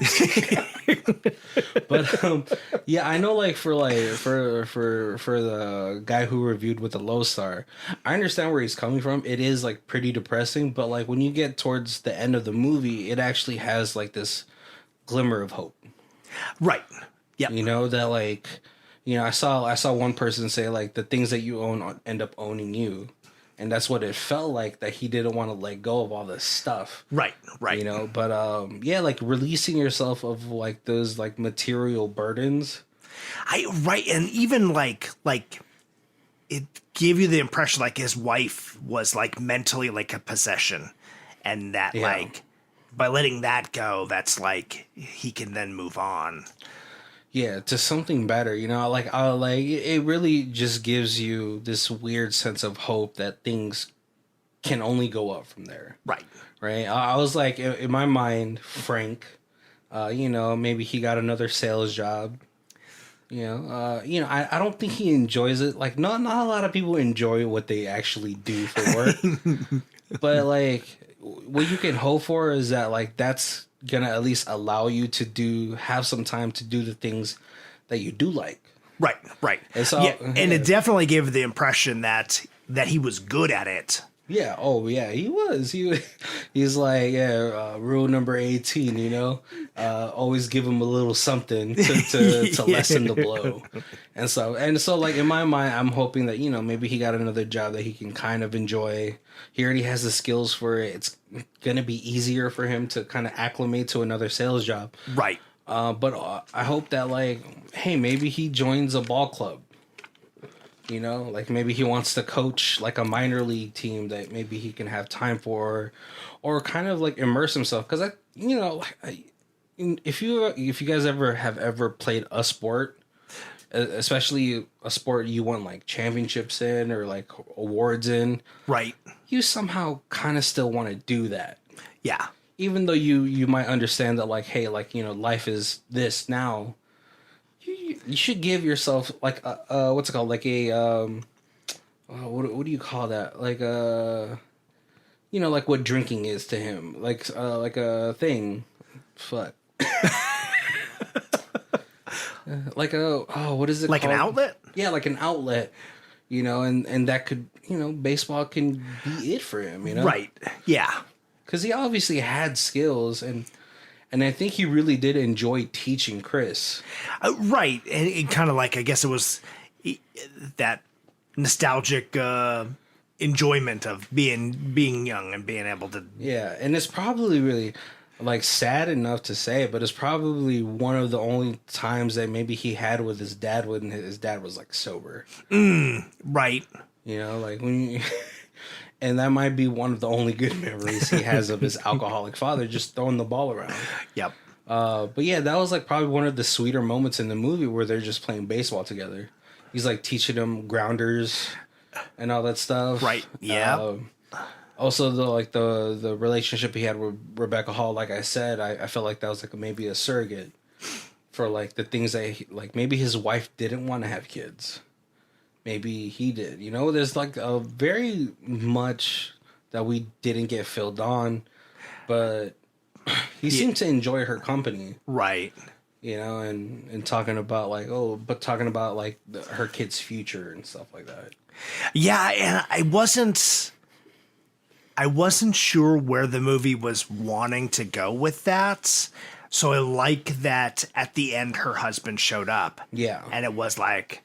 But yeah, I know, like, for the guy who reviewed with the low star, I understand where he's coming from. It is like pretty depressing, but like when you get towards the end of the movie, it actually has like this glimmer of hope. Right. Yeah. You know, that, like, you know, I saw one person say, like, the things that you own end up owning you. And that's what it felt like, that he didn't want to let go of all this stuff. Right. You know, but yeah, like releasing yourself of like those like material burdens. And even like it gave you the impression like his wife was like mentally like a possession, and that like by letting that go, that's like he can then move on. Yeah, to something better, you know, like it really just gives you this weird sense of hope that things can only go up from there. Right. I was like, in my mind, Frank, you know, maybe he got another sales job. You know, I don't think he enjoys it. Like, not a lot of people enjoy what they actually do for work. But like, what you can hope for is that, like, that's gonna at least allow you to have some time to do the things that you do like. Right. And so, and it definitely gave the impression that he was good at it. Yeah. Oh, yeah. He was. He's like, rule number 18. You know, always give him a little something to lessen the blow. And so, like, in my mind, I'm hoping that, you know, maybe he got another job that he can kind of enjoy. He already has the skills for it. It's gonna be easier for him to kind of acclimate to another sales job. Right. But I hope that, like, hey, maybe he joins a ball club. You know, like maybe he wants to coach like a minor league team that maybe he can have time for, or kind of like immerse himself. Because if you guys ever played a sport, especially a sport you won like championships in or like awards in, right, you somehow kind of still want to do that. Yeah. Even though you might understand that, like, hey, like, you know, life is this now. You should give yourself like what's it called, like a what do you call that, like you know, like what drinking is to him, like a thing, fuck. Like what is it, like called? An outlet? Yeah, like an outlet, you know, and that could, you know, baseball can be it for him, you know. Right. Yeah, because he obviously had skills, and And I think he really did enjoy teaching Chris. Right. And it kind of like, I guess it was that nostalgic enjoyment of being young and being able to. Yeah, and it's probably really like sad enough to say, but it's probably one of the only times that maybe he had with his dad when his dad was like sober. Right. You know, like when you, and that might be one of the only good memories he has of his alcoholic father just throwing the ball around. Yep. But yeah, that was like probably one of the sweeter moments in the movie where they're just playing baseball together. He's like teaching them grounders and all that stuff. Right. Yeah. Also, the relationship he had with Rebecca Hall, like I said, I felt like that was like maybe a surrogate for like the things that like maybe his wife didn't want to have kids, maybe he did. You know, there's like a very much that we didn't get filled on, but he seemed to enjoy her company, right. you know, and talking about like talking about like her kid's future and stuff like that. Yeah, and I wasn't sure where the movie was wanting to go with that. So I like that at the end her husband showed up. Yeah. And it was like,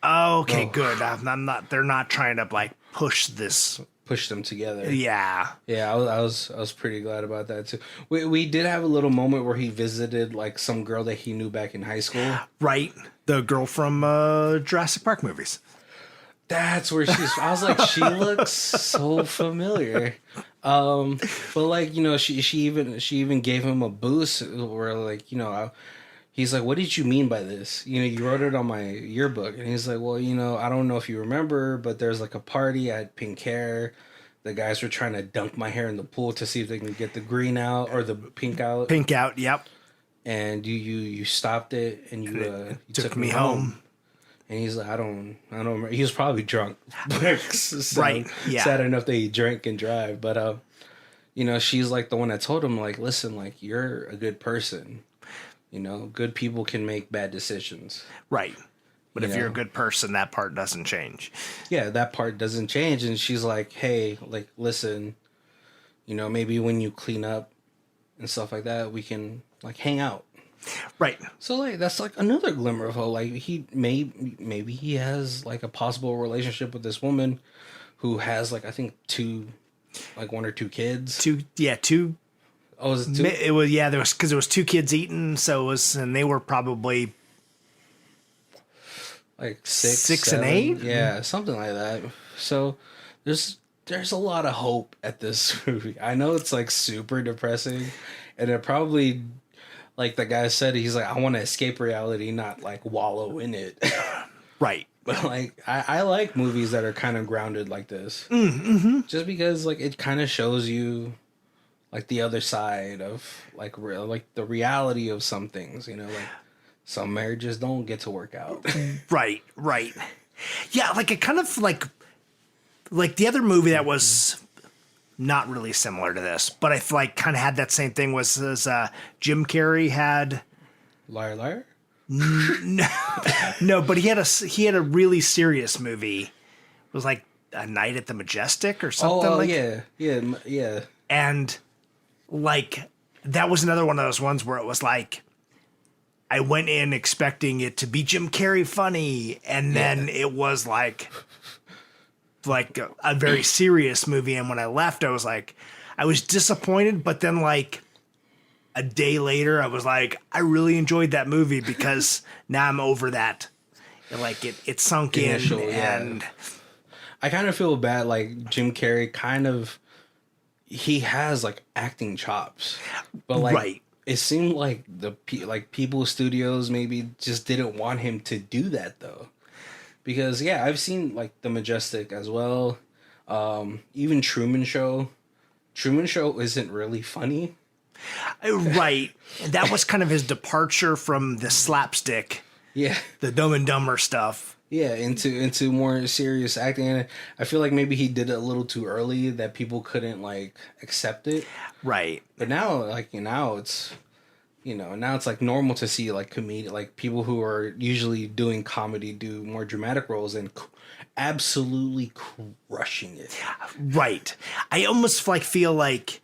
oh, okay, good. I'm not they're not trying to like push them together. Yeah. Yeah, I was pretty glad about that too. We did have a little moment where he visited like some girl that he knew back in high school. Right. The girl from Jurassic Park movies. That's where she's. I was like, she looks so familiar. But like, you know, she even gave him a boost where like, you know, he's like, what did you mean by this? You know, you wrote it on my yearbook. And he's like, well, you know, I don't know if you remember, but there's like a party. I had pink hair. The guys were trying to dunk my hair in the pool to see if they can get the green out or the pink out. Pink out, yep. And you stopped it and you took me home. And he's like, I don't remember. He was probably drunk. Right. Yeah. Sad enough that he drank and drive. But, you know, she's like the one that told him, like, listen, like, you're a good person. You know, good people can make bad decisions. Right. But if you're a good person, that part doesn't change. Yeah, that part doesn't change. And she's like, hey, like, listen, you know, maybe when you clean up and stuff like that, we can, like, hang out. Right. So like that's like another glimmer of hope. Like maybe he has like a possible relationship with this woman who has like I think one or two kids. Two. Oh, was it two? It was there was because it was two kids eating, so it was, and they were probably like six, 7, and 8. Yeah, something like that. So there's a lot of hope at this movie. I know it's like super depressing, and it probably. Like the guy said, he's like, I want to escape reality, not like wallow in it. Right. But like, I like movies that are kind of grounded like this. Just because like it kind of shows you like the other side of like the reality of some things, you know, like some marriages don't get to work out. Right. Yeah, like it kind of like the other movie that was not really similar to this, but I feel like kind of had that same thing was Jim Carrey had Liar Liar? No, but he had a really serious movie. It was like A Night at the Majestic or something yeah. And like that was another one of those ones where it was like I went in expecting it to be Jim Carrey funny, and then it was like a very serious movie, and when I left I was disappointed, but then like a day later I was like, I really enjoyed that movie because now I'm over that. Like it sunk in, and I kind of feel bad. Like Jim Carrey he has like acting chops, but like it seemed like people studios maybe just didn't want him to do that though. Because I've seen like The Majestic as well. Even Truman Show. Truman Show isn't really funny. Right. And that was kind of his departure from the slapstick. Yeah. The Dumb and Dumber stuff. Yeah, into more serious acting. And I feel like maybe he did it a little too early that people couldn't like accept it. Right. But now it's now it's like normal to see like like people who are usually doing comedy do more dramatic roles and absolutely crushing it. Right. I almost feel like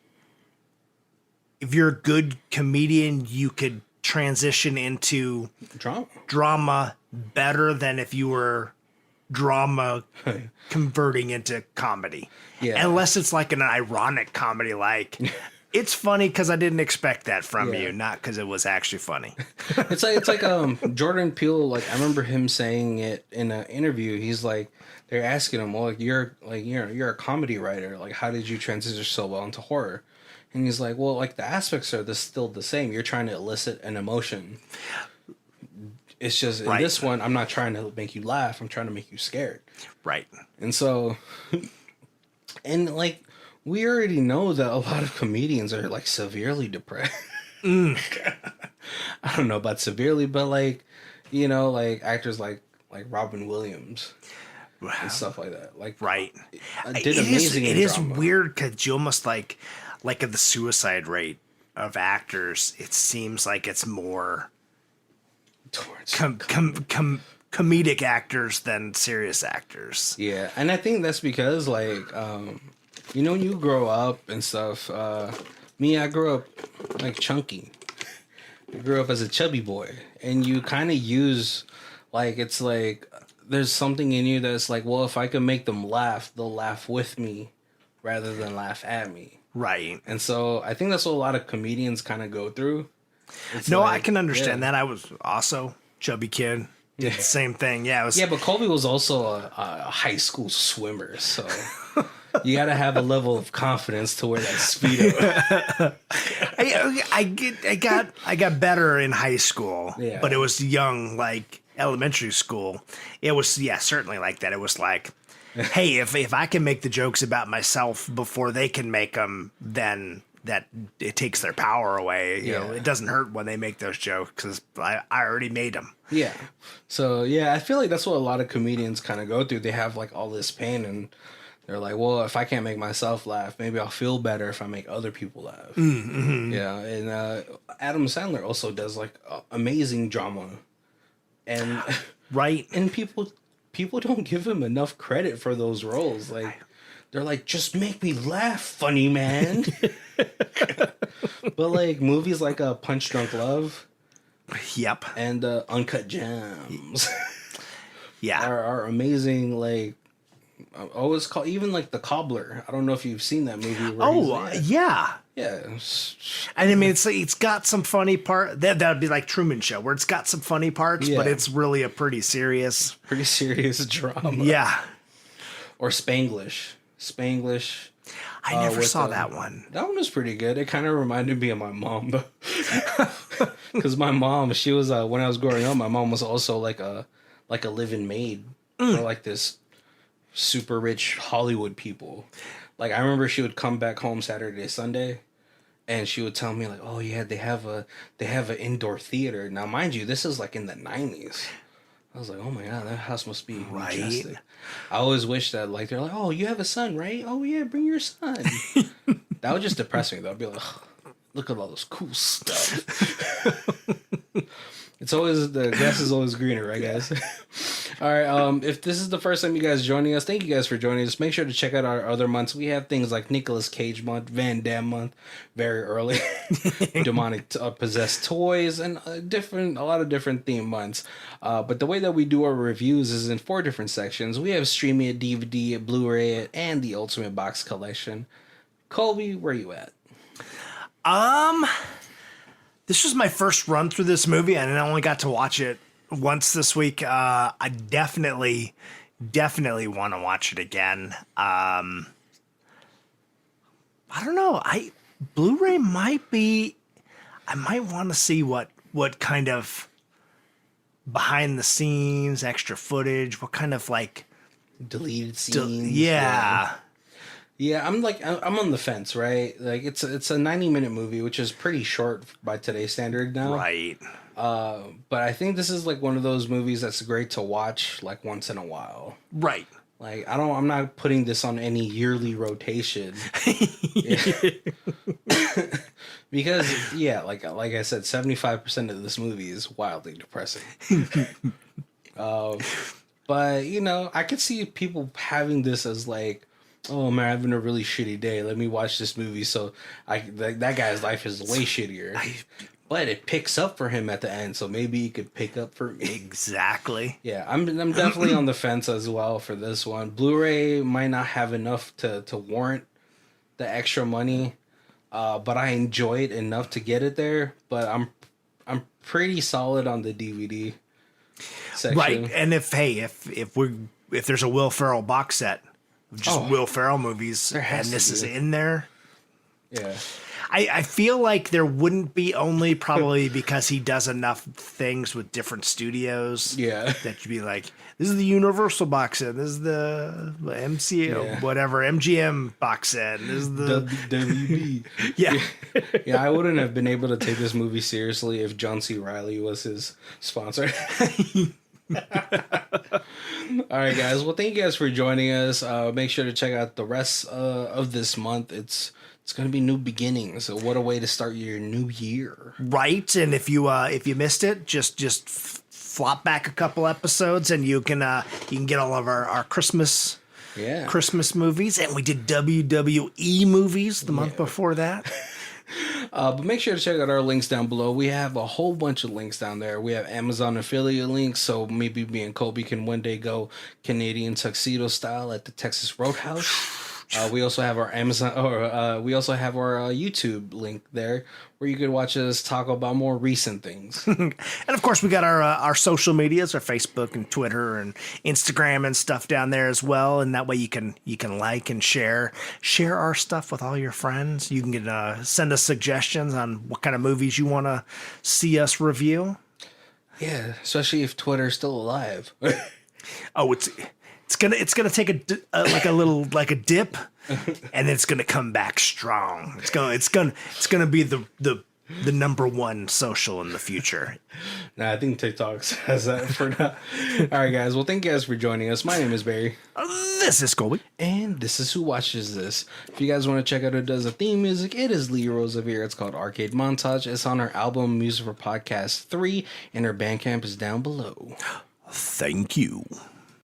if you're a good comedian, you could transition into drama better than if you were drama converting into comedy. Yeah. Unless it's like an ironic comedy, like it's funny because I didn't expect that from you, not because it was actually funny. It's like Jordan Peele, like I remember him saying it in an interview. He's like, they're asking him, well, you're a comedy writer, like how did you transition so well into horror? And he's like, well, like the aspects are still the same. You're trying to elicit an emotion. It's just in this one, I'm not trying to make you laugh. I'm trying to make you scared. Right. And so, and like, we already know that a lot of comedians are like severely depressed. I don't know about severely, but like, you know, like actors like Robin Williams and stuff like that. Like, did amazing. It is weird because you almost like at the suicide rate of actors, it seems like it's more towards comedic actors than serious actors. Yeah, and I think that's because like you know, when you grow up and stuff, I grew up like chunky. I grew up as a chubby boy, and you kind of use like, it's like there's something in you that's like, well, if I can make them laugh, they'll laugh with me rather than laugh at me. Right. And so I think that's what a lot of comedians kind of go through. No, I can understand that. I was also chubby kid. Did the same thing. Yeah. But Colby was also a high school swimmer, so you got to have a level of confidence to wear that Speedo. I got better in high school, Yeah. but it was young, like elementary school. It was certainly like that. It was like, hey, if I can make the jokes about myself before they can make them, then that it takes their power away. You know, it doesn't hurt when they make those jokes because I already made them. Yeah. So, yeah, I feel like that's what a lot of comedians kind of go through. They have like all this pain and they're like, well, if I can't make myself laugh, maybe I'll feel better if I make other people laugh. Mm-hmm. Yeah. And Adam Sandler also does like amazing drama. And and people don't give him enough credit for those roles. Like, they're like, just make me laugh, funny man. But like movies like Punch Drunk Love, and Uncut Gems, are amazing. Like, I always call even like The Cobbler. I don't know if you've seen that movie. Yeah. And I mean, it's got some funny part. That'd be like Truman Show, where it's got some funny parts, but it's really a pretty serious drama. Yeah. Or Spanglish. I never saw that one. That one was pretty good. It kind of reminded me of my mom, though. Because my mom, she was when I was growing up, my mom was also like a live-in maid for like this super rich Hollywood people. Like, I remember she would come back home Saturday, Sunday, and she would tell me like, "Oh yeah, they have an indoor theater." Now, mind you, this is like in the 90s. I was like, "Oh my god, that house must be majestic." I always wish that, like, they're like, "Oh, you have a son, right? Oh yeah, bring your son." That would just depress me though. I'd be like, "Look at all this cool stuff." It's always, the grass is always greener, right, guys? All right. If this is the first time you guys joining us, thank you guys for joining us. Make sure to check out our other months. We have things like Nicolas Cage month, Van Damme month, very early, demonic possessed toys, and a lot of different theme months. But the way that we do our reviews is in 4 different sections. We have streaming it, DVD it, Blu-ray it, and the Ultimate Box Collection. Colby, where you at? This was my first run through this movie, and I only got to watch it once this week. I definitely want to watch it again. I don't know. Blu-ray might be. I might want to see what kind of behind the scenes, extra footage, what kind of like deleted scenes. Yeah, I'm on the fence, right? Like, it's a 90-minute movie, which is pretty short by today's standard now. Right. But I think this is like one of those movies that's great to watch like once in a while. Right. Like, I'm not putting this on any yearly rotation. Because like I said, 75% of this movie is wildly depressing. But I could see people having this as like oh man, I'm having a really shitty day. Let me watch this movie. So that guy's life is way shittier. But it picks up for him at the end, so maybe he could pick up for me. Exactly. Yeah, I'm definitely on the fence as well for this one. Blu-ray might not have enough to warrant the extra money, but I enjoy it enough to get it there. But I'm pretty solid on the DVD section. Right. And if there's a Will Ferrell box set of just Will Ferrell movies and this is in there. Yeah. I feel like there wouldn't be, only probably because he does enough things with different studios. Yeah. That you'd be like, this is the Universal box set. This is the MCU, whatever, MGM box set. This is the WB. Yeah. Yeah, I wouldn't have been able to take this movie seriously if John C. Reilly was his sponsor. All right, guys. Well, thank you guys for joining us. Make sure to check out the rest of this month. It's going to be new beginnings. So what a way to start your new year. Right. And if you missed it, just flop back a couple episodes and you can get all of our Christmas movies. And we did WWE movies the month before that. But make sure to check out our links down below. We have a whole bunch of links down there. We have Amazon affiliate links, so maybe me and Colby can one day go Canadian tuxedo style at the Texas Roadhouse. We also have our we also have our YouTube link there where you could watch us talk about more recent things. And of course, we got our social medias, our Facebook and Twitter and Instagram and stuff down there as well. And that way you can like and share our stuff with all your friends. You can send us suggestions on what kind of movies you want to see us review. Yeah, especially if Twitter's still alive. Oh, it's gonna take a dip, and it's gonna come back strong. It's gonna be the number one social in the future. Nah, I think TikTok has that for now. All right, guys. Well, thank you guys for joining us. My name is Barry. This is Colby. And this is Who Watches This. If you guys want to check out who does the theme music, it is Lee Rosevere. It's called Arcade Montage. It's on her album Music for Podcast 3, and her Bandcamp is down below. Thank you.